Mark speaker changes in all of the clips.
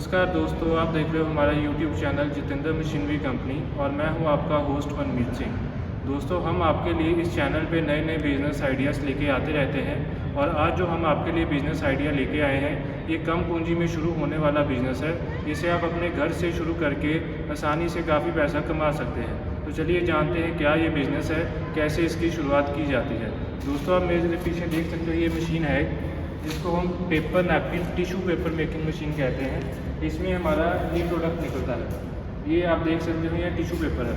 Speaker 1: नमस्कार दोस्तों, आप देख रहे हो हमारा YouTube channel Jitendra machinery company और मैं हूं आपका होस्ट मनमीत सिंह। दोस्तों, हम आपके लिए इस चैनल पे नए नए बिज़नेस आइडियाज़ लेके आते रहते हैं और आज जो हम आपके लिए बिज़नेस आइडिया लेके आए हैं ये कम पूंजी में शुरू होने वाला बिज़नेस है। इसे आप अपने घर से शुरू करके आसानी से काफ़ी पैसा कमा सकते हैं। तो चलिए जानते हैं क्या ये बिज़नेस है, कैसे इसकी शुरुआत की जाती है। दोस्तों, आप मेरे पीछे देख सकते हो ये मशीन है, इसको हम paper napkin tissue paper making machine कहते हैं। इसमें हमारा ये प्रोडक्ट निकलता है। ये आप देख सकते हो, ये टिश्यू पेपर है।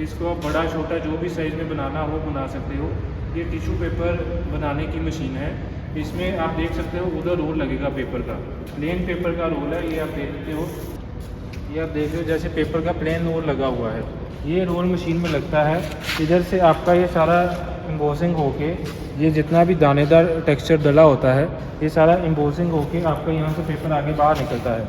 Speaker 1: इसको आप बड़ा छोटा जो भी साइज़ में बनाना हो बना सकते हो। ये टिश्यू पेपर बनाने की मशीन है। इसमें आप देख सकते हो उधर रोल लगेगा पेपर का, प्लेन पेपर का रोल है। ये आप देखते हो, ये आप देख रहे हो जैसे पेपर का प्लेन रोल लगा हुआ है। ये रोल मशीन में लगता है। इधर से आपका ये सारा एम्बोसिंग होके, ये जितना भी दानेदार टेक्सचर डला होता है ये सारा एम्बोसिंग होके आपका यहाँ से पेपर आगे बाहर निकलता है।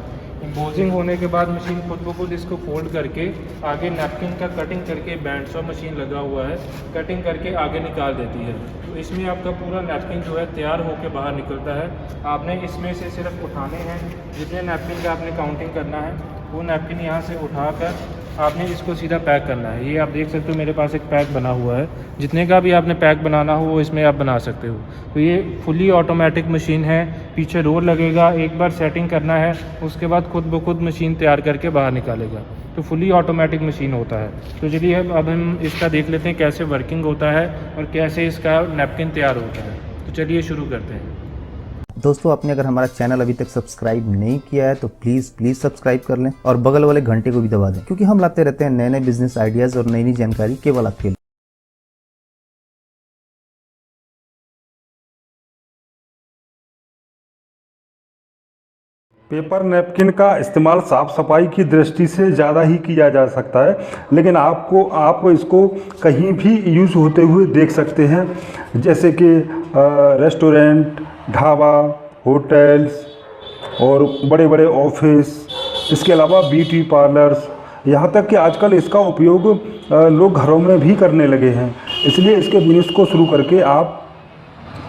Speaker 1: एम्बोसिंग होने के बाद मशीन खुद ब खुद इसको फोल्ड करके आगे नैपकिन का कटिंग करके बैंड्सॉ मशीन लगा हुआ है, कटिंग करके आगे निकाल देती है। तो इसमें आपका पूरा नैपकिन जो है तैयार होकर बाहर निकलता है। आपने इसमें से सिर्फ उठाने हैं, जितने नैपकिन का आपने काउंटिंग करना है वो नैपकिन यहाँ से उठाकर आपने इसको सीधा पैक करना है। ये आप देख सकते हो मेरे पास एक पैक बना हुआ है। जितने का भी आपने पैक बनाना हो वो इसमें आप बना सकते हो। तो ये फुली ऑटोमेटिक मशीन है, पीछे रोल लगेगा, एक बार सेटिंग करना है उसके बाद खुद ब खुद मशीन तैयार करके बाहर निकालेगा। तो फुली ऑटोमेटिक मशीन होता है। तो चलिए अब हम इसका देख लेते हैं कैसे वर्किंग होता है और कैसे इसका नैपकिन तैयार होता है। तो चलिए शुरू करते हैं।
Speaker 2: दोस्तों, आपने अगर हमारा चैनल अभी तक सब्सक्राइब नहीं किया है तो प्लीज़ सब्सक्राइब कर लें और बगल वाले घंटे को भी दबा दें, क्योंकि हम लाते रहते हैं नए नए बिजनेस आइडियाज़ और नई नई जानकारी केवल आपके लिए।
Speaker 3: पेपर नैपकिन का इस्तेमाल साफ़ सफाई की दृष्टि से ज़्यादा ही किया जा सकता है, लेकिन आप इसको कहीं भी यूज़ होते हुए देख सकते हैं, जैसे कि रेस्टोरेंट, ढाबा, होटल्स और बड़े बड़े ऑफिस, इसके अलावा ब्यूटी पार्लर्स, यहाँ तक कि आजकल इसका उपयोग लोग घरों में भी करने लगे हैं। इसलिए इसके बिजनेस को शुरू करके आप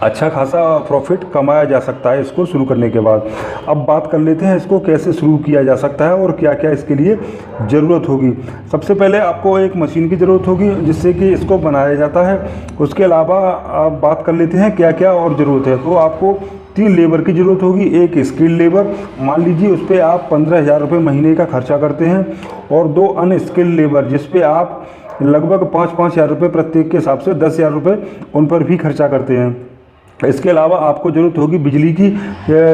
Speaker 3: अच्छा खासा प्रॉफिट कमाया जा सकता है इसको शुरू करने के बाद। अब बात कर लेते हैं इसको कैसे शुरू किया जा सकता है और क्या क्या इसके लिए ज़रूरत होगी। सबसे पहले आपको एक मशीन की ज़रूरत होगी जिससे कि इसको बनाया जाता है। उसके अलावा आप बात कर लेते हैं क्या क्या और ज़रूरत है। तो आपको 3 लेबर की ज़रूरत होगी। एक स्किल्ड लेबर, मान लीजिए उस पर आप 15,000 रुपये महीने का खर्चा करते हैं, और 2 अनस्किल्ड लेबर जिस पे आप लगभग 5-5 हज़ार रुपये प्रत्येक के हिसाब से 10,000 रुपये उन पर भी खर्चा करते हैं। इसके अलावा आपको ज़रूरत होगी बिजली की,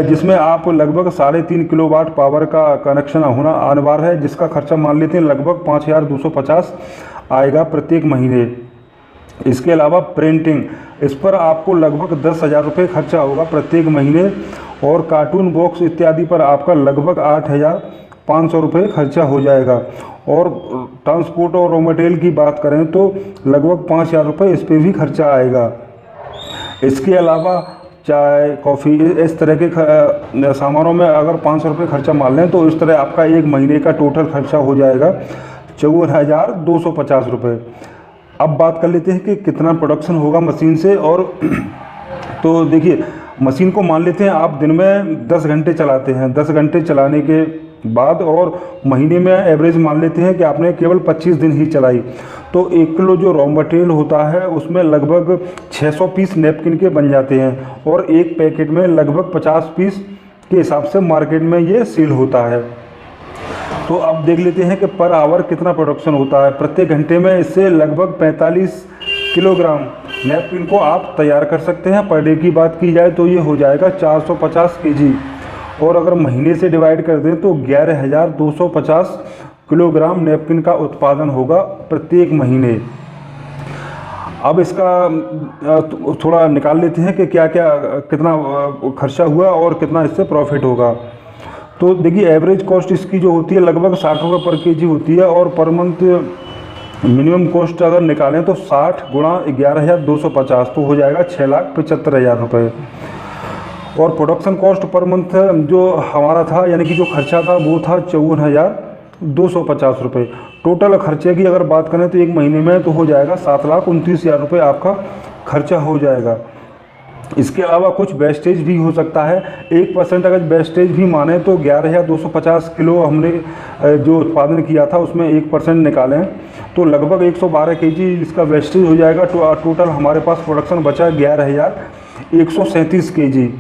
Speaker 3: जिसमें आप लगभग 3.5 किलोवाट पावर का कनेक्शन होना अनिवार्य है, जिसका खर्चा मान लेते हैं लगभग 5,250 आएगा प्रत्येक महीने। इसके अलावा प्रिंटिंग, इस पर आपको लगभग 10,000 रुपये खर्चा होगा प्रत्येक महीने, और कार्टून बॉक्स इत्यादि पर आपका लगभग 8,500 रुपये खर्चा हो जाएगा। और ट्रांसपोर्ट और रॉ मटेरियल की बात करें तो लगभग 5,000 रुपये इस पर भी खर्चा आएगा। इसके अलावा चाय, कॉफ़ी, इस तरह के सामानों में अगर 500 रुपये खर्चा मान लें तो इस तरह आपका एक महीने का टोटल खर्चा हो जाएगा 54,250 रुपये। अब बात कर लेते हैं कि कितना प्रोडक्शन होगा मशीन से। और तो देखिए, मशीन को मान लेते हैं आप दिन में 10 घंटे चलाते हैं। 10 घंटे चलाने के बाद और महीने में एवरेज मान लेते हैं कि आपने केवल 25 दिन ही चलाई, तो 1 किलो जो रॉ मटेरियल होता है उसमें लगभग 600 पीस नैपकिन के बन जाते हैं, और एक पैकेट में लगभग 50 पीस के हिसाब से मार्केट में ये सेल होता है। तो अब देख लेते हैं कि पर आवर कितना प्रोडक्शन होता है। प्रत्येक घंटे में इससे लगभग 45 किलोग्राम नैपकिन को आप तैयार कर सकते हैं। पर डे की बात की जाए तो ये हो जाएगा 450 केजी, और अगर महीने से डिवाइड कर दें तो 11,250 किलोग्राम नैपकिन का उत्पादन होगा प्रत्येक महीने। अब इसका थोड़ा निकाल लेते हैं कि क्या क्या कितना खर्चा हुआ और कितना इससे प्रॉफिट होगा। तो देखिए, एवरेज कॉस्ट इसकी जो होती है लगभग 60 रुपये पर केजी होती है, और पर मंथ मिनिमम कॉस्ट अगर निकालें तो 60 गुणा 11,250 तो हो जाएगा 6,75,000 रुपये। और प्रोडक्शन कॉस्ट पर मंथ जो हमारा था, यानी कि जो खर्चा था वो था 54,250 रुपये। टोटल खर्चे की अगर बात करें तो एक महीने में तो हो जाएगा 7,29,000 रुपये आपका खर्चा हो जाएगा। इसके अलावा कुछ वेस्टेज भी हो सकता है। 1% अगर वेस्टेज भी माने तो 11,250 किलो हमने जो उत्पादन किया था उसमें 1% निकालें तो लगभग 112 केजी इसका वेस्टेज हो जाएगा। टोटल हमारे पास प्रोडक्शन बचा 11,137 केजी।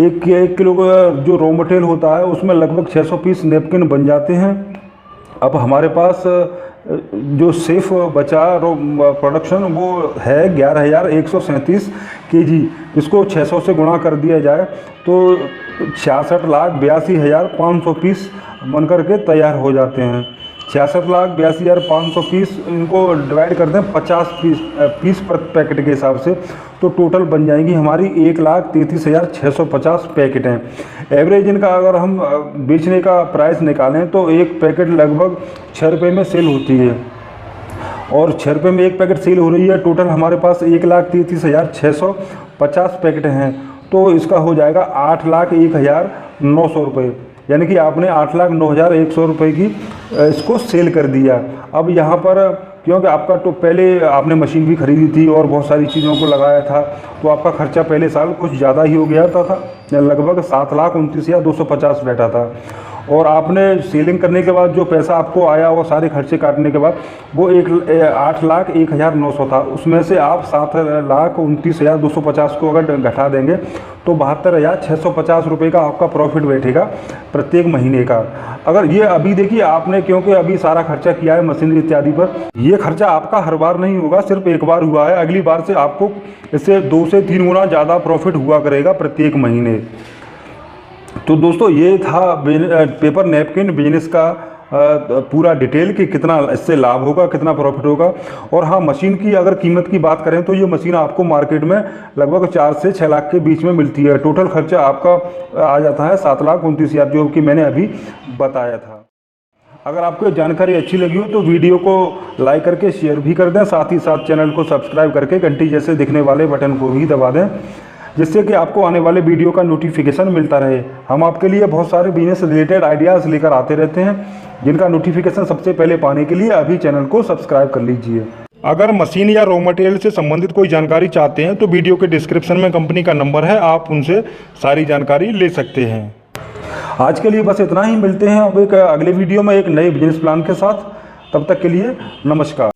Speaker 3: एक किलो का जो रॉ मटेरियल होता है उसमें लगभग 600 पीस नैपकिन बन जाते हैं। अब हमारे पास जो सेफ बचा प्रोडक्शन वो है 11,137 केजी। इसको 600 से गुणा कर दिया जाए तो 66,82,500 पीस बन करके तैयार हो जाते हैं। 66,82,500 पीस इनको डिवाइड कर दें 50 पीस पर पैकेट के हिसाब से तो टोटल बन जाएंगी हमारी 1,33,650 पैकेट हैं। एवरेज इनका अगर हम बेचने का प्राइस निकालें तो एक पैकेट लगभग 6 रुपये में सेल होती है और 6 रुपये में एक पैकेट सेल हो रही है। टोटल हमारे पास 1,33,650 पैकेट हैं तो इसका हो जाएगा 8,01,900 रुपये, यानी कि आपने 8,09,100 रुपये की इसको सेल कर दिया। अब यहाँ पर क्योंकि आपका तो पहले आपने मशीन भी खरीदी थी और बहुत सारी चीज़ों को लगाया था तो आपका खर्चा पहले साल कुछ ज़्यादा ही हो गया था लगभग 7,29,250 बैठा था और आपने सेलिंग करने के बाद जो पैसा आपको आया वो सारे खर्चे काटने के बाद वो 8,01,900 था। उसमें से आप 7,29,250 को अगर घटा देंगे तो 72,650 रुपये का आपका प्रॉफिट बैठेगा प्रत्येक महीने का। अगर ये अभी देखिए आपने क्योंकि अभी सारा खर्चा किया है मशीनरी इत्यादि पर, ये खर्चा आपका हर बार नहीं होगा, सिर्फ एक बार हुआ है। अगली बार से आपको इससे 2 से 3 गुना ज़्यादा प्रॉफिट हुआ करेगा प्रत्येक महीने। तो दोस्तों ये था पेपर नैपकिन बिजनेस का पूरा डिटेल कि कितना इससे लाभ होगा, कितना प्रॉफिट होगा। और हाँ, मशीन की अगर कीमत की बात करें तो ये मशीन आपको मार्केट में लगभग 4 से 6 लाख के बीच में मिलती है। टोटल खर्चा आपका आ जाता है 7,29,000 जो कि मैंने अभी बताया था। अगर आपको ये जानकारी अच्छी लगी हो तो वीडियो को लाइक करके शेयर भी कर दें, साथ ही साथ चैनल को सब्सक्राइब करके घंटी जैसे दिखने वाले बटन को भी दबा दें जिससे कि आपको आने वाले वीडियो का नोटिफिकेशन मिलता रहे। हम आपके लिए बहुत सारे बिजनेस रिलेटेड आइडियाज़ लेकर आते रहते हैं जिनका नोटिफिकेशन सबसे पहले पाने के लिए अभी चैनल को सब्सक्राइब कर लीजिए। अगर मशीन या रॉ मटेरियल से संबंधित कोई जानकारी चाहते हैं तो वीडियो के डिस्क्रिप्शन में कंपनी का नंबर है, आप उनसे सारी जानकारी ले सकते हैं। आज के लिए बस इतना ही, मिलते हैं अब एक अगले वीडियो में एक नए बिजनेस प्लान के साथ। तब तक के लिए नमस्कार।